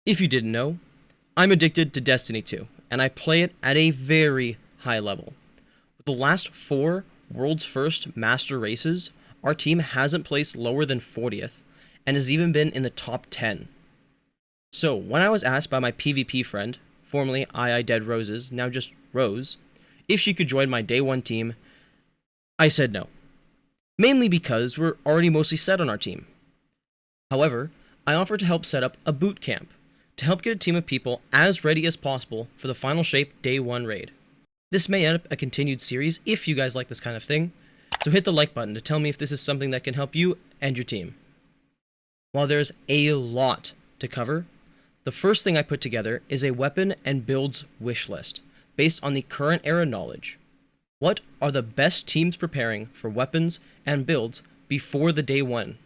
If you didn't know, I'm addicted to Destiny 2, and I play it at a very high level. With the last 4 World's First Master races, our team hasn't placed lower than 40th, and has even been in the top 10. So, when I was asked by my PvP friend, formerly II Dead Roses, now just Rose, if she could join my day 1 team, I said no. Mainly because we're already mostly set on our team. However, I offered to help set up a boot camp, to help get a team of people as ready as possible for the Final Shape Day 1 raid. This may end up a continued series if you guys like this kind of thing, so hit the like button to tell me if this is something that can help you and your team. While there's a lot to cover, the first thing I put together is a weapon and builds wish list, based on the current era knowledge. What are the best teams preparing for weapons and builds before the Day 1?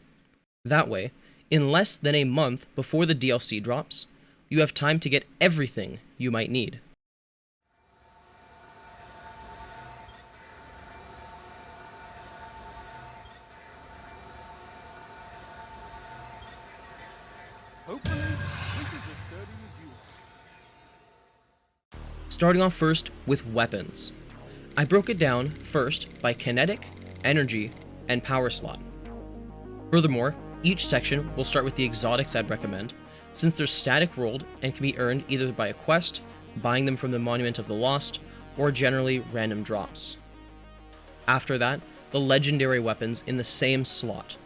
That way, in less than a month before the DLC drops, you have time to get everything you might need. Hopefully, this is as sturdy as you are. Starting off first with weapons. I broke it down first by Kinetic, Energy, and Power slot. Furthermore, each section will start with the exotics I'd recommend, since they're static rolled and can be earned either by a quest, buying them from the Monument of the Lost, or generally random drops. After that, the legendary weapons in the same slot.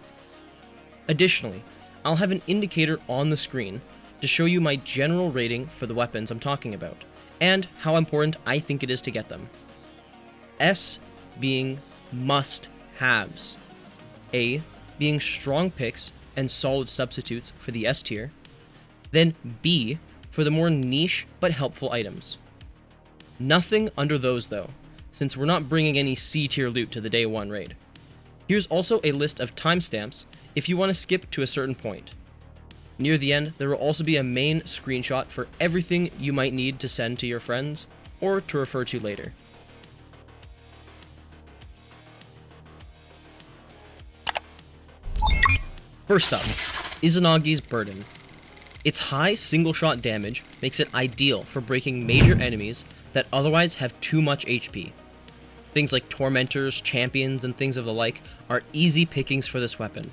Additionally, I'll have an indicator on the screen to show you my general rating for the weapons I'm talking about, and how important I think it is to get them. S being must-haves. A being strong picks and solid substitutes for the S tier. Then B for the more niche but helpful items. Nothing under those though, since we're not bringing any C tier loot to the Day 1 raid. Here's also a list of timestamps if you want to skip to a certain point. Near the end, there will also be a main screenshot for everything you might need to send to your friends, or to refer to later. First up, Izanagi's Burden. Its high single-shot damage makes it ideal for breaking major enemies that otherwise have too much HP. Things like Tormentors, Champions, and things of the like are easy pickings for this weapon.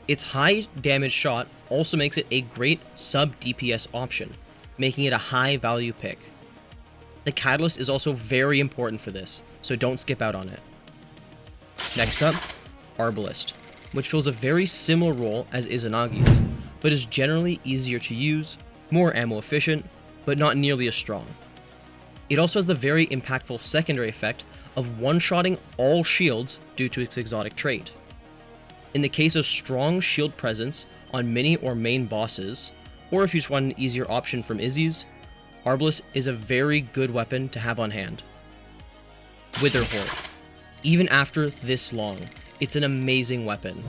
Its high damage shot also makes it a great sub-DPS option, making it a high-value pick. The Catalyst is also very important for this, so don't skip out on it. Next up, Arbalist, which fills a very similar role as Izanagi's, but is generally easier to use, more ammo efficient, but not nearly as strong. It also has the very impactful secondary effect of one-shotting all shields due to its exotic trait. In the case of strong shield presence on mini or main bosses, or if you just want an easier option from Izzy's, Arbalist is a very good weapon to have on hand. Witherhoard. Even after this long, it's an amazing weapon,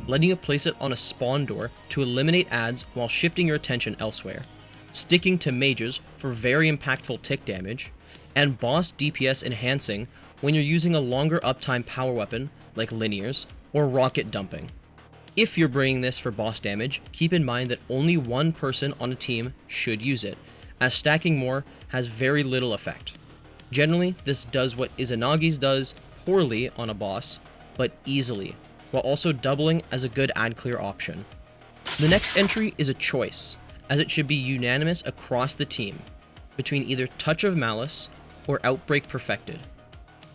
letting you place it on a spawn door to eliminate adds while shifting your attention elsewhere, sticking to mages for very impactful tick damage, and boss DPS enhancing when you're using a longer uptime power weapon like linears or rocket dumping. If you're bringing this for boss damage, keep in mind that only one person on a team should use it, as stacking more has very little effect. Generally, this does what Izanagi's does poorly on a boss, but easily, while also doubling as a good ad clear option. The next entry is a choice, as it should be unanimous across the team, between either Touch of Malice or Outbreak Perfected.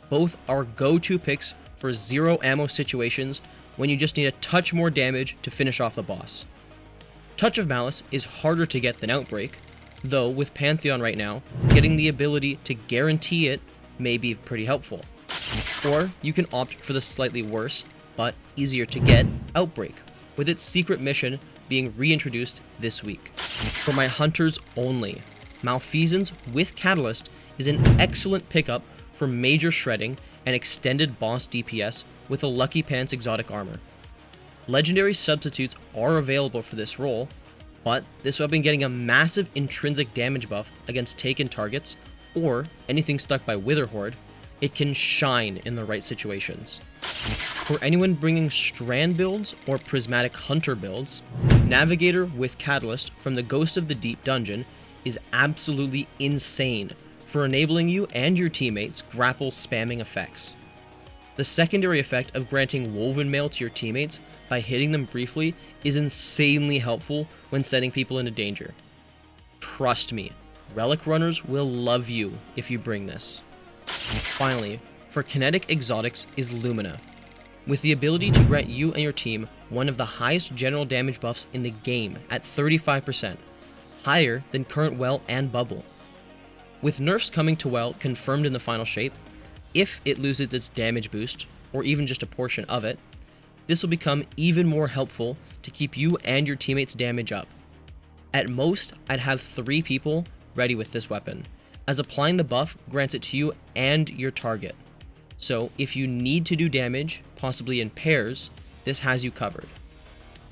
Both are go-to picks for zero ammo situations when you just need a touch more damage to finish off the boss. Touch of Malice is harder to get than Outbreak, though with Pantheon right now, getting the ability to guarantee it may be pretty helpful. Or you can opt for the slightly worse, but easier to get, Outbreak, with its secret mission being reintroduced this week. For my hunters only, Malfeasance with Catalyst is an excellent pickup for major shredding and extended boss DPS with a Lucky Pants exotic armor. Legendary substitutes are available for this role, but this weapon getting a massive intrinsic damage buff against taken targets, or anything stuck by Witherhoard, it can shine in the right situations. For anyone bringing Strand builds or Prismatic Hunter builds, Navigator with Catalyst from the Ghost of the Deep dungeon is absolutely insane for enabling you and your teammates grapple spamming effects. The secondary effect of granting Woven Mail to your teammates by hitting them briefly is insanely helpful when sending people into danger. Trust me, Relic runners will love you if you bring this. And finally, for Kinetic exotics is Lumina, with the ability to grant you and your team one of the highest general damage buffs in the game at 35%, higher than current Well and Bubble. With nerfs coming to Well confirmed in the final shape, if it loses its damage boost, or even just a portion of it, this will become even more helpful to keep you and your teammates' damage up. At most, I'd have 3 people ready with this weapon, as applying the buff grants it to you and your target. So if you need to do damage, possibly in pairs, this has you covered.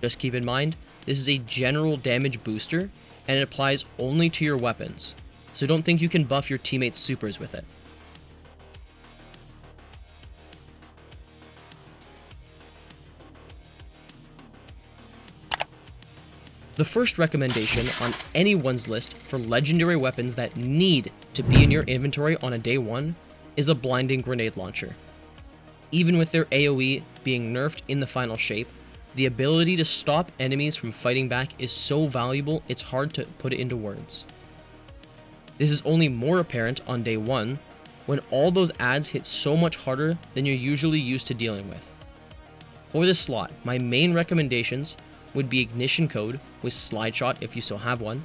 Just keep in mind, this is a general damage booster, and it applies only to your weapons, so don't think you can buff your teammates' supers with it. The first recommendation on anyone's list for legendary weapons that need to be in your inventory on a day 1 is a blinding grenade launcher. Even with their AoE being nerfed in the final shape, the ability to stop enemies from fighting back is so valuable it's hard to put it into words. This is only more apparent on day 1, when all those adds hit so much harder than you're usually used to dealing with. For this slot, my main recommendations would be Ignition Code with Slide Shot if you still have one,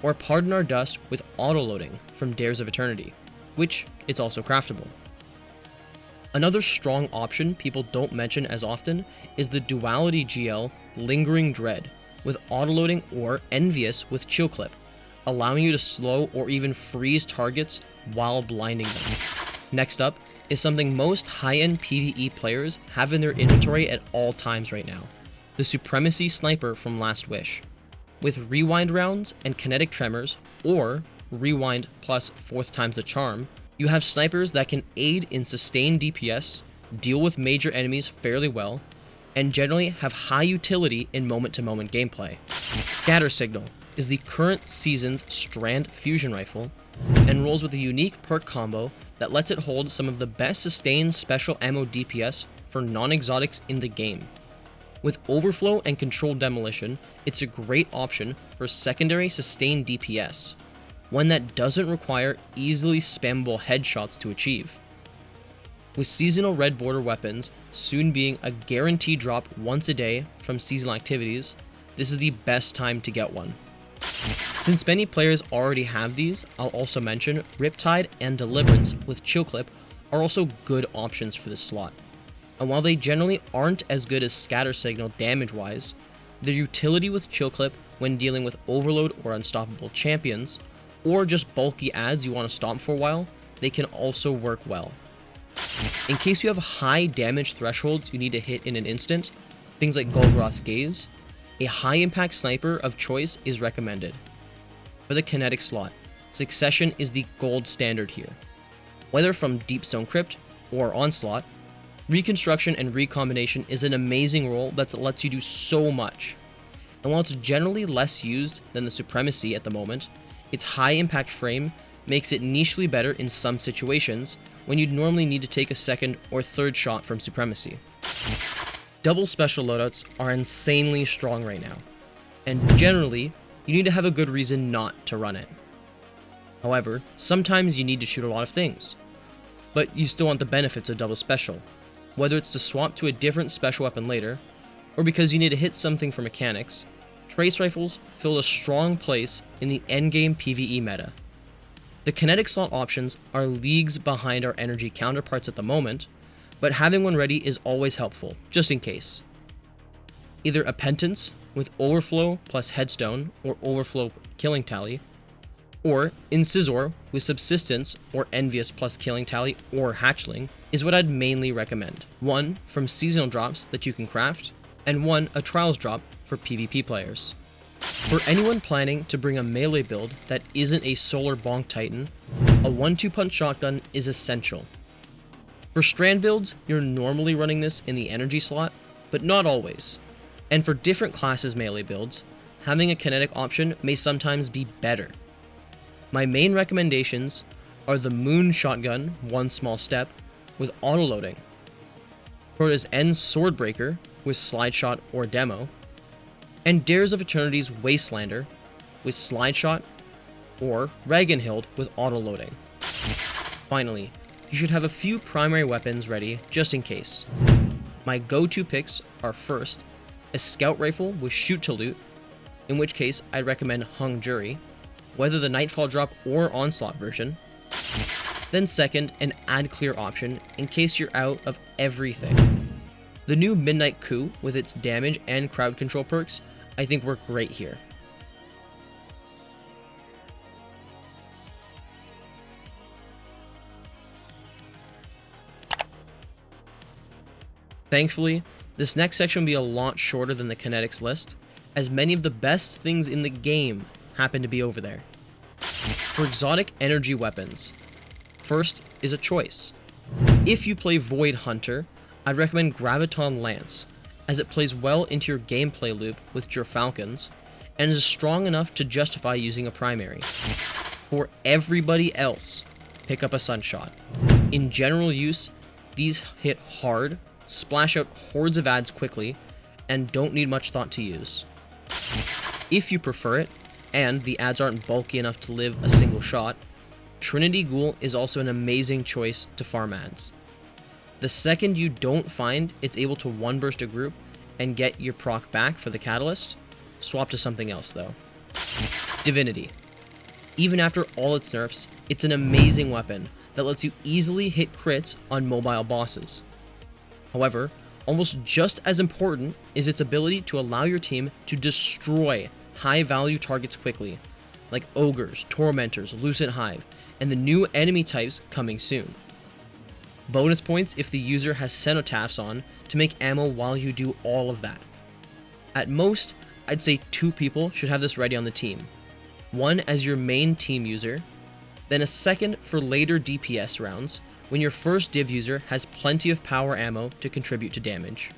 or Pardon Our Dust with Autoloading from Dares of Eternity, which it's also craftable. Another strong option people don't mention as often is the Duality GL Lingering Dread with Autoloading or Envious with Chill Clip, allowing you to slow or even freeze targets while blinding them. Next up is something most high-end PvE players have in their inventory at all times right now, the Supremacy Sniper from Last Wish. With Rewind rounds and Kinetic Tremors, or Rewind plus 4th times the charm, you have snipers that can aid in sustained DPS, deal with major enemies fairly well, and generally have high utility in moment-to-moment gameplay. Scatter Signal is the current season's Strand fusion rifle, and rolls with a unique perk combo that lets it hold some of the best sustained special ammo DPS for non-exotics in the game. With Overflow and Controlled Demolition, it's a great option for secondary sustained DPS, one that doesn't require easily spammable headshots to achieve. With seasonal red border weapons soon being a guaranteed drop once a day from seasonal activities, this is the best time to get one. Since many players already have these, I'll also mention Riptide and Deliverance with Chill Clip are also good options for this slot. And while they generally aren't as good as Scatter Signal damage-wise, their utility with Chill Clip when dealing with Overload or Unstoppable champions, or just bulky adds you want to stomp for a while, they can also work well. In case you have high damage thresholds you need to hit in an instant, things like Golgroth's Gaze, a high impact sniper of choice is recommended. For the Kinetic slot, Succession is the gold standard here. Whether from Deepstone Crypt or Onslaught, Reconstruction and Recombination is an amazing role that lets you do so much. And while it's generally less used than the Supremacy at the moment, its high impact frame makes it nichely better in some situations when you'd normally need to take a second or third shot from Supremacy. Double special loadouts are insanely strong right now, and generally, you need to have a good reason not to run it. However, sometimes you need to shoot a lot of things, but you still want the benefits of double special, whether it's to swap to a different special weapon later, or because you need to hit something for mechanics. Trace rifles fill a strong place in the endgame PvE meta. The Kinetic slot options are leagues behind our energy counterparts at the moment, but having one ready is always helpful, just in case. Either a Penance with Overflow plus Headstone or Overflow Killing Tally, or Incisor with Subsistence or Envious plus Killing Tally or Hatchling is what I'd mainly recommend. One from seasonal drops that you can craft, and one a Trials drop for PvP players. For anyone planning to bring a melee build that isn't a Solar Bonk Titan, a 1-2 punch shotgun is essential. For strand builds, you're normally running this in the energy slot, but not always. And for different classes melee builds, having a kinetic option may sometimes be better. My main recommendations are the Moon Shotgun, One Small Step, with autoloading, Prota's End Swordbreaker with Slide Shot or Demo, and Dares of Eternity's Wastelander with Slide Shot or Ragnhild with autoloading. Finally, you should have a few primary weapons ready just in case. My go-to picks are first, a Scout Rifle with Shoot to Loot, in which case I'd recommend Hung Jury, whether the Nightfall drop or Onslaught version. Then second, an Ad Clear option in case you're out of everything. The new Midnight Coup with its damage and crowd control perks I think work great here. Thankfully, this next section will be a lot shorter than the Kinetics list, as many of the best things in the game happen to be over there. For exotic energy weapons, first is a choice. If you play Void Hunter, I'd recommend Graviton Lance, as it plays well into your gameplay loop with your Falcons, and is strong enough to justify using a primary. For everybody else, pick up a Sunshot. In general use, these hit hard, splash out hordes of ads quickly, and don't need much thought to use. If you prefer it, and the ads aren't bulky enough to live a single shot, Trinity Ghoul is also an amazing choice to farm ads. The second you don't find it's able to one burst a group and get your proc back for the Catalyst, swap to something else though. Divinity. Even after all its nerfs, it's an amazing weapon that lets you easily hit crits on mobile bosses. However, almost just as important is its ability to allow your team to destroy high-value targets quickly, like Ogres, Tormentors, Lucent Hive, and the new enemy types coming soon. Bonus points if the user has Cenotaphs on to make ammo while you do all of that. At most, I'd say 2 people should have this ready on the team. One as your main team user, then a second for later DPS rounds, when your first div user has plenty of power ammo to contribute to damage.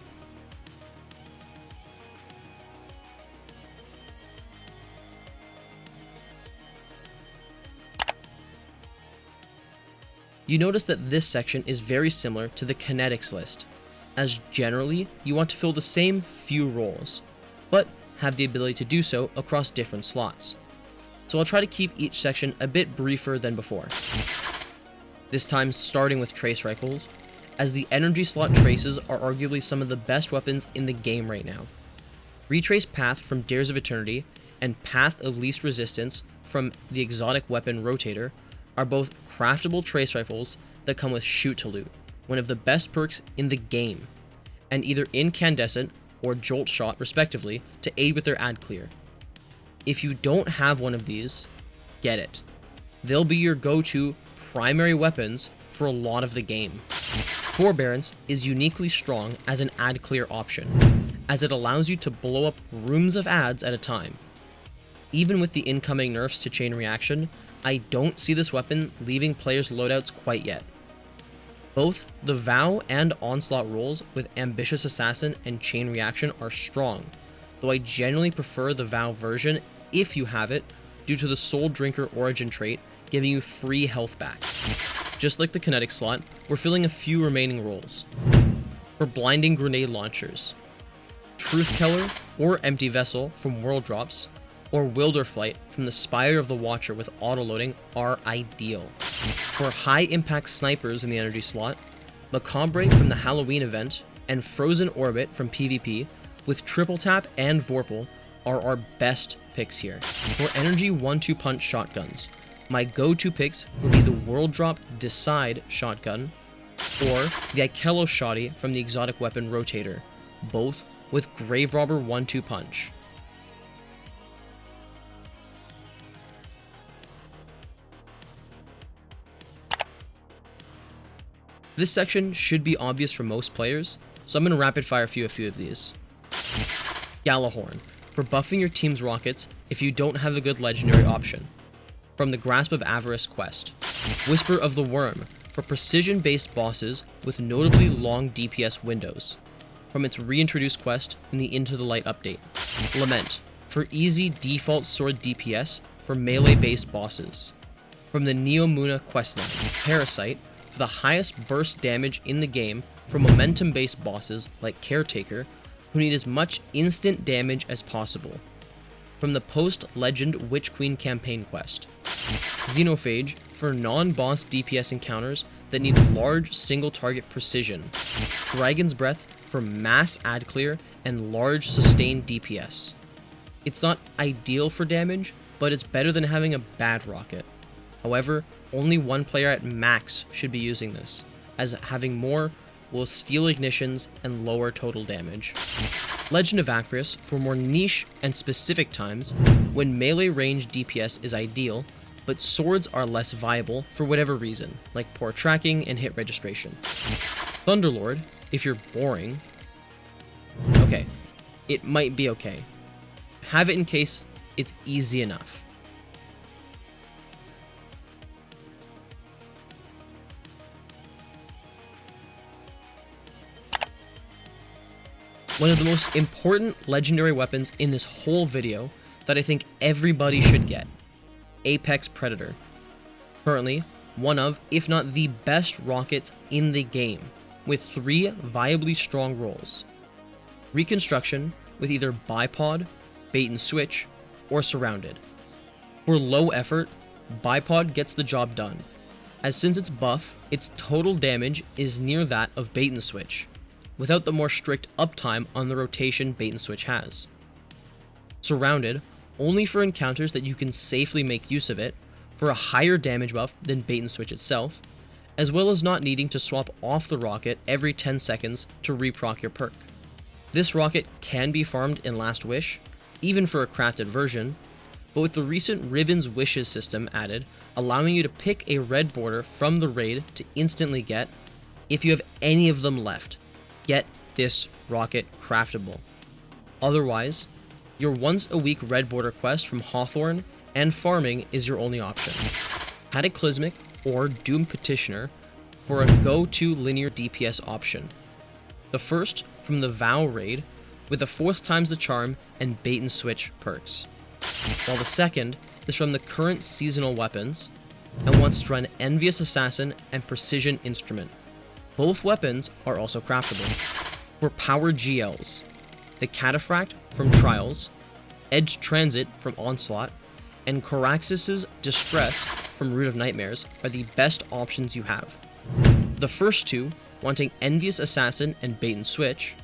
You notice that this section is very similar to the Kinetics list, as generally you want to fill the same few roles, but have the ability to do so across different slots. So I'll try to keep each section a bit briefer than before. This time starting with Trace Rifles, as the energy slot traces are arguably some of the best weapons in the game right now. Retrace Path from Dares of Eternity and Path of Least Resistance from the exotic weapon Rotator are both craftable trace rifles that come with Shoot to Loot, one of the best perks in the game, and either Incandescent or Jolt Shot respectively to aid with their ad clear. If you don't have one of these, get it. They'll be your go-to primary weapons for a lot of the game. Forbearance is uniquely strong as an ad clear option, as it allows you to blow up rooms of ads at a time. Even with the incoming nerfs to Chain Reaction, I don't see this weapon leaving players' loadouts quite yet. Both the Vow and Onslaught rolls with Ambitious Assassin and Chain Reaction are strong, though I generally prefer the Vow version if you have it, due to the Soul Drinker origin trait giving you free health back. Just like the Kinetic slot, we're filling a few remaining roles. For Blinding Grenade Launchers, Truth Teller or Empty Vessel from World Drops, or Wilderflight from the Spire of the Watcher with autoloading are ideal. For high-impact snipers in the energy slot, Macabre from the Halloween event and Frozen Orbit from PvP with Triple Tap and Vorpal are our best picks here. For energy 1-2 punch shotguns, my go-to picks would be the World Drop Decide shotgun or the Ikello Shoddy from the exotic weapon Rotator, both with Grave Robber 1-2 punch. This section should be obvious for most players, so I'm going to rapid fire a few of these. Galahorn, for buffing your team's rockets if you don't have a good legendary option, from the Grasp of Avarice quest. Whisper of the Worm for precision-based bosses with notably long DPS windows, from its reintroduced quest in the Into the Light update. Lament for easy default sword DPS for melee-based bosses, from the Neomuna questline. Parasite for the highest burst damage in the game for momentum-based bosses like Caretaker, who need as much instant damage as possible, from the post-Legend Witch Queen campaign quest. Xenophage for non-boss DPS encounters that need large single-target precision. Dragon's Breath for mass ad clear and large sustained DPS. It's not ideal for damage, but it's better than having a bad rocket. However, only one player at max should be using this, as having more will steal ignitions and lower total damage. Legend of Acris for more niche and specific times when melee range DPS is ideal, but swords are less viable for whatever reason, like poor tracking and hit registration. Thunderlord, if you're boring. Okay, it might be okay. Have it in case it's easy enough. One of the most important legendary weapons in this whole video that I think everybody should get. Apex Predator. Currently, one of, if not the best rockets in the game, with 3 viably strong rolls. Reconstruction with either bipod, bait and switch, or surrounded. For low effort, bipod gets the job done, as since it's buff, its total damage is near that of bait and switch, without the more strict uptime on the rotation bait and switch has. Surrounded, only for encounters that you can safely make use of it, for a higher damage buff than bait and switch itself, as well as not needing to swap off the rocket every 10 seconds to reproc your perk. This rocket can be farmed in Last Wish, even for a crafted version, but with the recent Ribbon's Wishes system added, allowing you to pick a red border from the raid to instantly get, if you have any of them left, get this rocket craftable. Otherwise, your once a week red border quest from Hawthorne and farming is your only option. Cataclysmic or Doom Petitioner for a go-to linear DPS option. The first from the Vow raid with the 4th times the charm and bait and switch perks, while the second is from the current seasonal weapons and wants to run Envious Assassin and Precision Instrument. Both weapons are also craftable. For power GLs, the Cataphract from Trials, Edge Transit from Onslaught, and Coraxus's Distress from Root of Nightmares are the best options you have. The first two wanting Envious Assassin and Bait and Switch,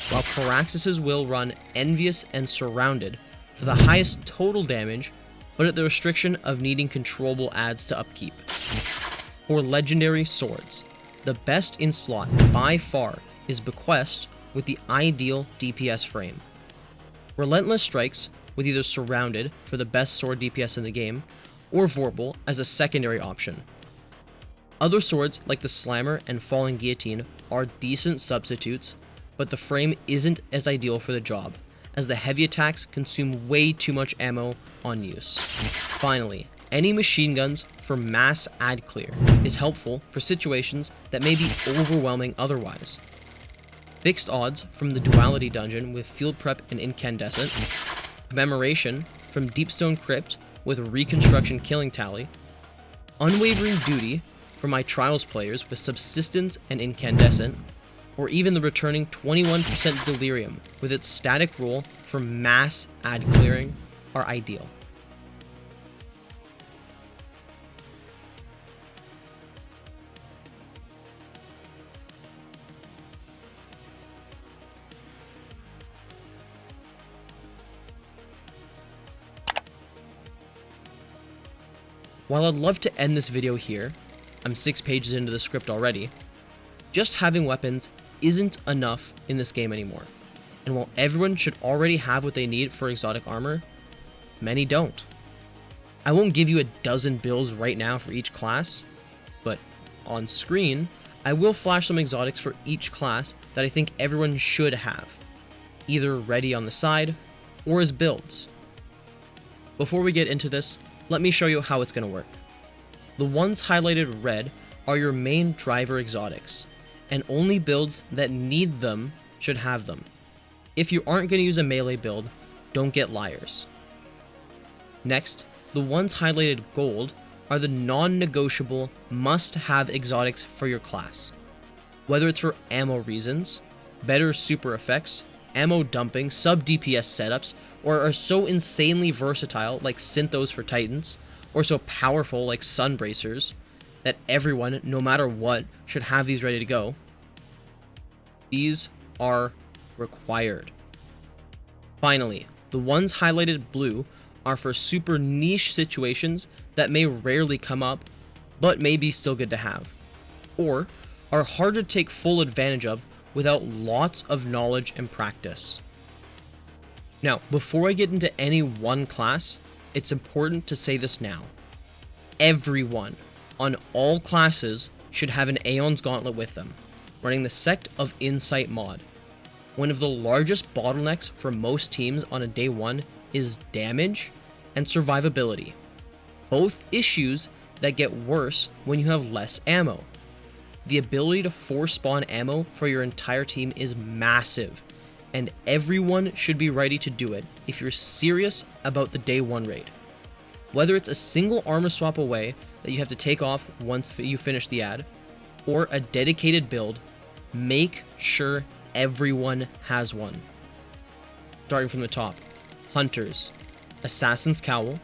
while Coraxus's will run Envious and Surrounded for the highest total damage, but at the restriction of needing controllable adds to upkeep. For legendary swords, the best in slot by far is Bequest with the ideal DPS frame. Relentless Strikes with either Surrounded for the best sword DPS in the game, or Vorpal as a secondary option. Other swords like the Slammer and Falling Guillotine are decent substitutes, but the frame isn't as ideal for the job, as the heavy attacks consume way too much ammo on use. Finally, any machine guns for mass ad clear is helpful for situations that may be overwhelming otherwise. Fixed odds from the Duality dungeon with Field Prep and Incandescent, Commemoration from Deepstone Crypt with Reconstruction Killing Tally, Unwavering Duty for my Trials players with Subsistence and Incandescent, or even the returning 21% Delirium with its static roll for mass ad clearing are ideal. While I'd love to end this video here, I'm 6 pages into the script already, just having weapons isn't enough in this game anymore. And while everyone should already have what they need for exotic armor, many don't. I won't give you a dozen builds right now for each class, but on screen, I will flash some exotics for each class that I think everyone should have, either ready on the side or as builds. Before we get into this, let me show you how it's going to work. The ones highlighted red are your main driver exotics, and only builds that need them should have them. If you aren't going to use a melee build, don't get liars. Next, the ones highlighted gold are the non-negotiable must-have exotics for your class. Whether it's for ammo reasons, better super effects, ammo dumping, sub-DPS setups, or are so insanely versatile like Synthos for Titans, or so powerful like Sunbracers, that everyone, no matter what, should have these ready to go. These are required. Finally, the ones highlighted blue are for super niche situations that may rarely come up, but may be still good to have, or are hard to take full advantage of without lots of knowledge and practice. Now, before I get into any one class, it's important to say this now. Everyone on all classes should have an Aeon's Gauntlet with them, running the Sect of Insight mod. One of the largest bottlenecks for most teams on a day one is damage and survivability, both issues that get worse when you have less ammo. The ability to force spawn ammo for your entire team is massive, and everyone should be ready to do it if you're serious about the day one raid. Whether it's a single armor swap away that you have to take off once you finish the ad, or a dedicated build, make sure everyone has one. Starting from the top: Hunters, Assassin's Cowl,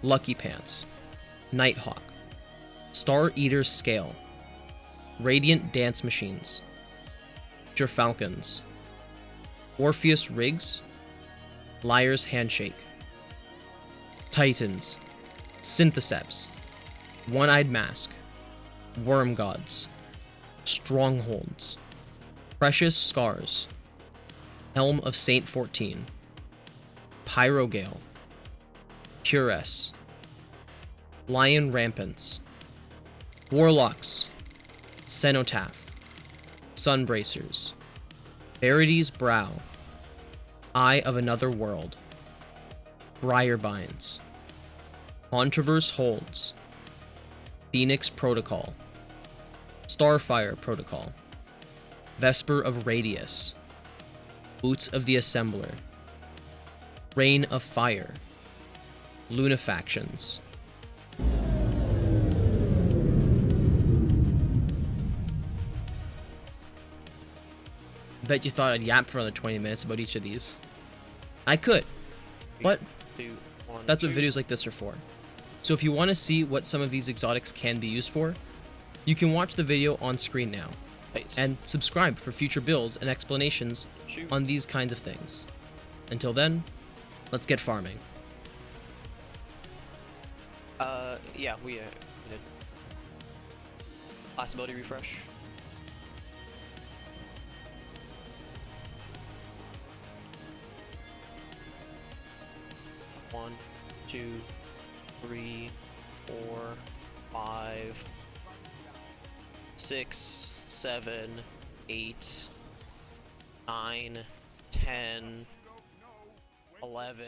Lucky Pants, Nighthawk, Star Eater's Scale, Radiant Dance Machines, Falcons, Orpheus Rigs, Liar's Handshake, Titans, Syntheseps, One-Eyed Mask, Worm Gods, Strongholds, Precious Scars, Helm of Saint 14, Pyrogale, Puress, Lion Rampants, Warlocks, Cenotaph, Sunbracers, Verity's Brow, Eye of Another World, Briarbinds, Controverse Holds, Phoenix Protocol, Starfire Protocol, Vesper of Radius, Boots of the Assembler, Rain of Fire, Lunafactions. Bet you thought I'd yap for another 20 minutes about each of these. I could, but that's what videos like this are for. So if you want to see what some of these exotics can be used for, you can watch the video on screen now, and subscribe for future builds and explanations on these kinds of things. Until then, let's get farming. Yeah, we did. Last ability refresh. One, 2, 3, 4, 5, 6, 7, 8, 9, 10, 11.